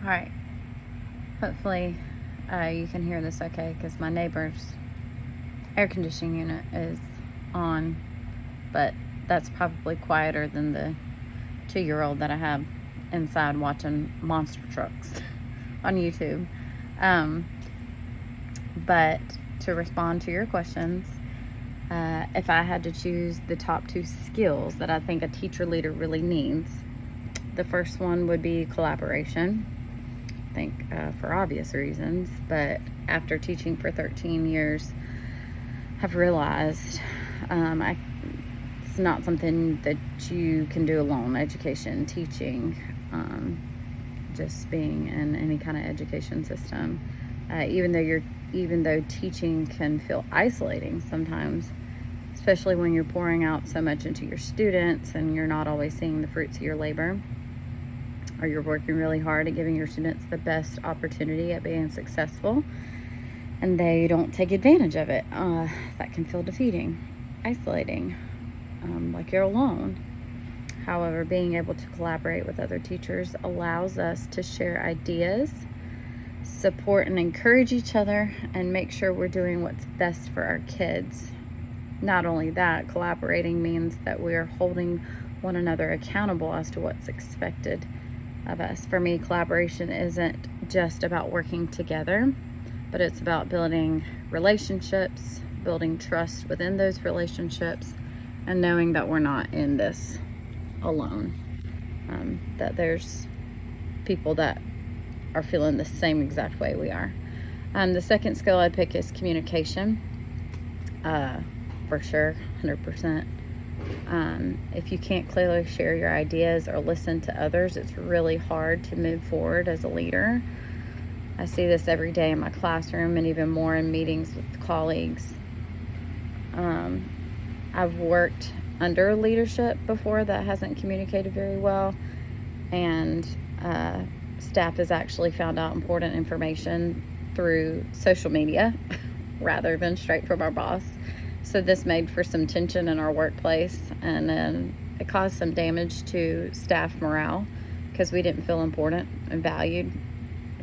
All right. Hopefully, you can hear this okay because my neighbor's air conditioning unit is on, but that's probably quieter than the 2-year-old that I have inside watching monster trucks on YouTube. But to respond to your questions, if I had to choose the top 2 skills that I think a teacher leader really needs, the first one would be collaboration. I think for obvious reasons, but after teaching for 13 years, I've realized it's not something that you can do alone. Education, teaching, just being in any kind of education system, even though teaching can feel isolating sometimes, especially when you're pouring out so much into your students and you're not always seeing the fruits of your labor, or you're working really hard at giving your students the best opportunity at being successful and they don't take advantage of it. That can feel defeating, isolating, like you're alone. However, being able to collaborate with other teachers allows us to share ideas, support and encourage each other, and make sure we're doing what's best for our kids. Not only that, collaborating means that we are holding one another accountable as to what's expected of us. For me, collaboration isn't just about working together, but it's about building relationships, building trust within those relationships, and knowing that we're not in this alone, that there's people that are feeling the same exact way we are. The second skill I'd pick is communication, for sure, 100%. If you can't clearly share your ideas or listen to others, it's really hard to move forward as a leader. I see this every day in my classroom and even more in meetings with colleagues. I've worked under leadership before that hasn't communicated very well, and staff has actually found out important information through social media rather than straight from our boss. So this made for some tension in our workplace, and then it caused some damage to staff morale because we didn't feel important and valued.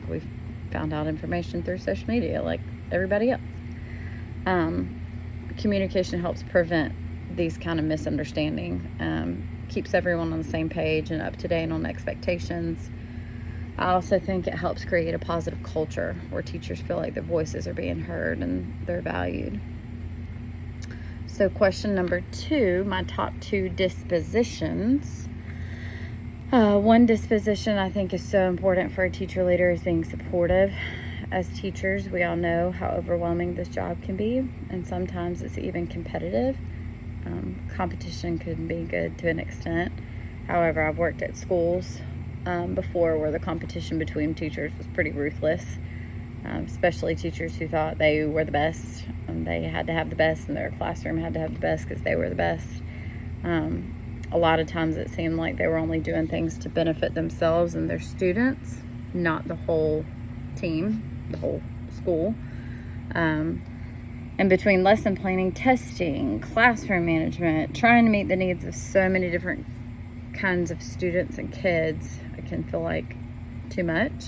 We found out information through social media like everybody else. Communication helps prevent these kind of misunderstanding, keeps everyone on the same page and up to date on expectations. I also think it helps create a positive culture where teachers feel like their voices are being heard and they're valued. So question number 2, my top 2 dispositions. One disposition I think is so important for a teacher leader is being supportive. As teachers, we all know how overwhelming this job can be, and sometimes it's even competitive. Competition can be good to an extent. However, I've worked at schools before where the competition between teachers was pretty ruthless, especially teachers who thought they were the best and they had to have the best and their classroom had to have the best because they were the best. A lot of times it seemed like they were only doing things to benefit themselves and their students, not the whole team, the whole school. And between lesson planning, testing, classroom management, trying to meet the needs of so many different kinds of students and kids, it can feel like too much.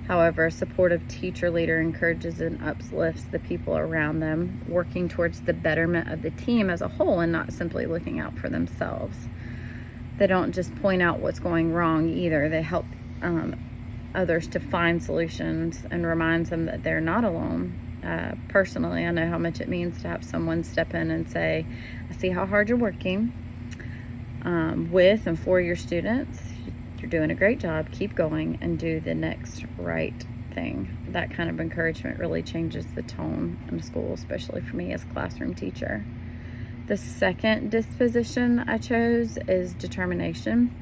However, a supportive teacher leader encourages and uplifts the people around them, working towards the betterment of the team as a whole and not simply looking out for themselves. They don't just point out what's going wrong either. They help others to find solutions and reminds them that they're not alone. Personally, I know how much it means to have someone step in and say, I see how hard you're working with and for your students. You're doing a great job. Keep going and do the next right thing. That kind of encouragement really changes the tone in the school, especially for me as a classroom teacher. The second disposition I chose is determination.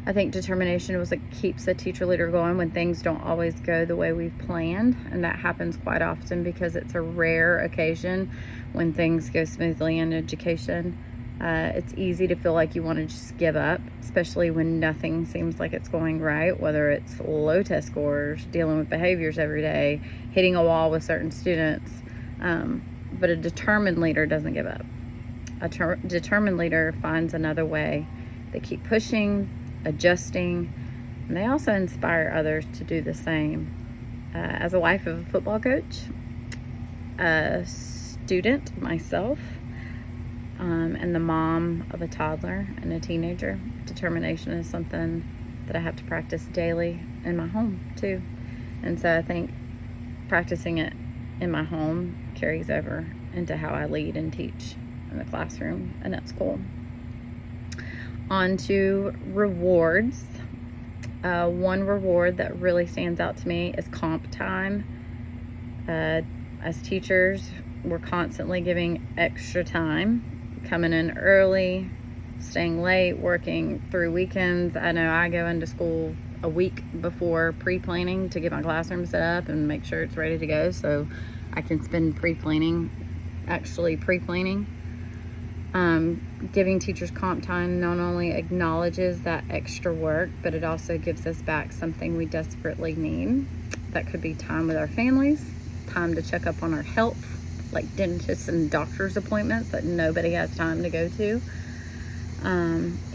I think determination was what keeps a teacher leader going when things don't always go the way we've planned, and that happens quite often because it's a rare occasion when things go smoothly in education. It's easy to feel like you want to just give up, especially when nothing seems like it's going right, whether it's low test scores, dealing with behaviors every day, hitting a wall with certain students. But a determined leader doesn't give up. A determined leader finds another way. They keep pushing, adjusting, And they also inspire others to do the same. As a wife of a football coach, a student myself, and the mom of a toddler and a teenager, determination is something that I have to practice daily in my home too. And so I think practicing it in my home carries over into how I lead and teach in the classroom and at school. On to rewards. One reward that really stands out to me is comp time. As teachers, we're constantly giving extra time, coming in early, staying late, working through weekends. I know I go into school a week before pre-planning to get my classroom set up and make sure it's ready to go, so I can spend pre-planning. Giving teachers comp time not only acknowledges that extra work, but it also gives us back something we desperately need. That could be time with our families, time to check up on our health, like dentists and doctor's appointments that nobody has time to go to.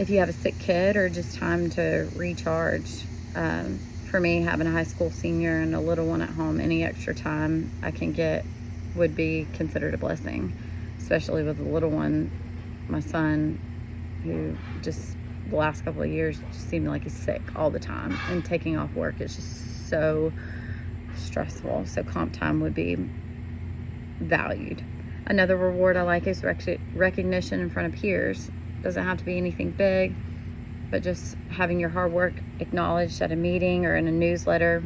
If you have a sick kid, or just time to recharge. For me, having a high school senior and a little one at home, any extra time I can get would be considered a blessing, especially with the little one, my son, who just the last couple of years just seemed like he's sick all the time, and taking off work is just so stressful. So comp time would be valued. Another reward I like is recognition in front of peers. Doesn't have to be anything big, but just having your hard work acknowledged at a meeting or in a newsletter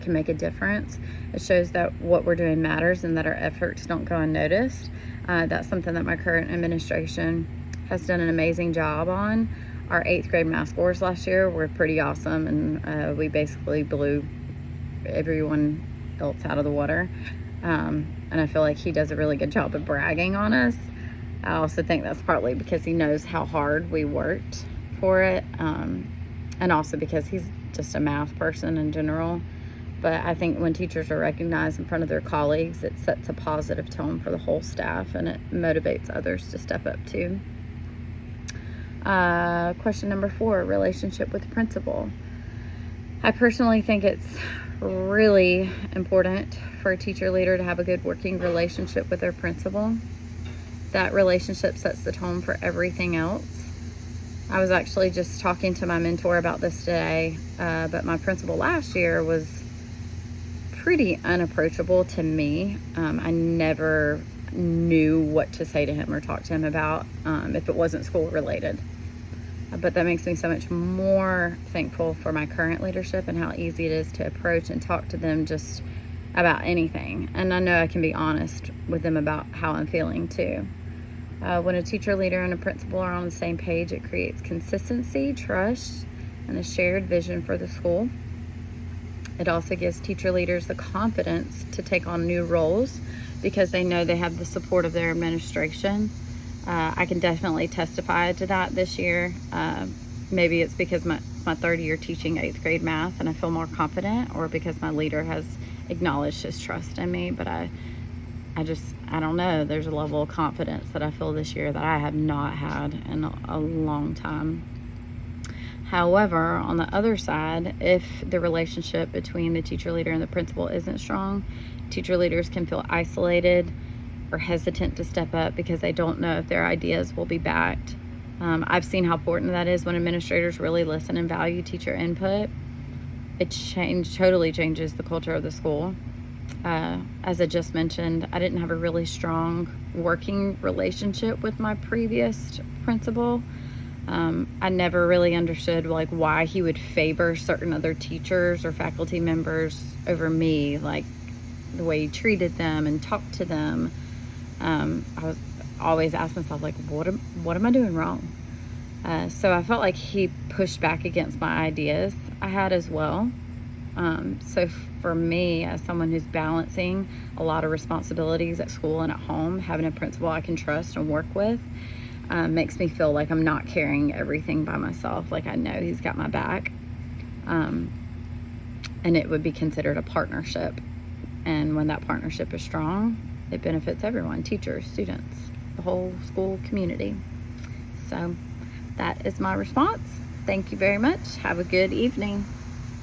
can make a difference. It shows that what we're doing matters and that our efforts don't go unnoticed. That's something that my current administration has done an amazing job on. Our 8th grade math scores last year were pretty awesome, and we basically blew everyone else out of the water. And I feel like he does a really good job of bragging on us. I also think that's partly because he knows how hard we worked for it, and also because he's just a math person in general. But I think when teachers are recognized in front of their colleagues, it sets a positive tone for the whole staff, and it motivates others to step up too. Question number 4, relationship with principal. I personally think it's really important for a teacher leader to have a good working relationship with their principal. That relationship sets the tone for everything else. I was actually just talking to my mentor about this today, but my principal last year was pretty unapproachable to me. I never knew what to say to him or talk to him about if it wasn't school related. But that makes me so much more thankful for my current leadership and how easy it is to approach and talk to them just about anything. And I know I can be honest with them about how I'm feeling too. When a teacher leader and a principal are on the same page, it creates consistency, trust, and a shared vision for the school. It also gives teacher leaders the confidence to take on new roles because they know they have the support of their administration. I can definitely testify to that this year. Maybe it's because it's my 3rd year teaching 8th grade math and I feel more confident, or because my leader has acknowledged his trust in me. But I don't know. There's a level of confidence that I feel this year that I have not had in a long time. However, on the other side, if the relationship between the teacher leader and the principal isn't strong, teacher leaders can feel isolated or hesitant to step up because they don't know if their ideas will be backed. I've seen how important that is when administrators really listen and value teacher input. It totally changes the culture of the school. As I just mentioned, I didn't have a really strong working relationship with my previous principal. I never really understood why he would favor certain other teachers or faculty members over me, like the way he treated them and talked to them. I was always asking myself, what am I doing wrong? So I felt like he pushed back against my ideas I had as well. So for me, as someone who's balancing a lot of responsibilities at school and at home, having a principal I can trust and work with makes me feel like I'm not carrying everything by myself. Like I know he's got my back. And it would be considered a partnership. And when that partnership is strong, it benefits everyone, teachers, students, the whole school community. So that is my response. Thank you very much. Have a good evening.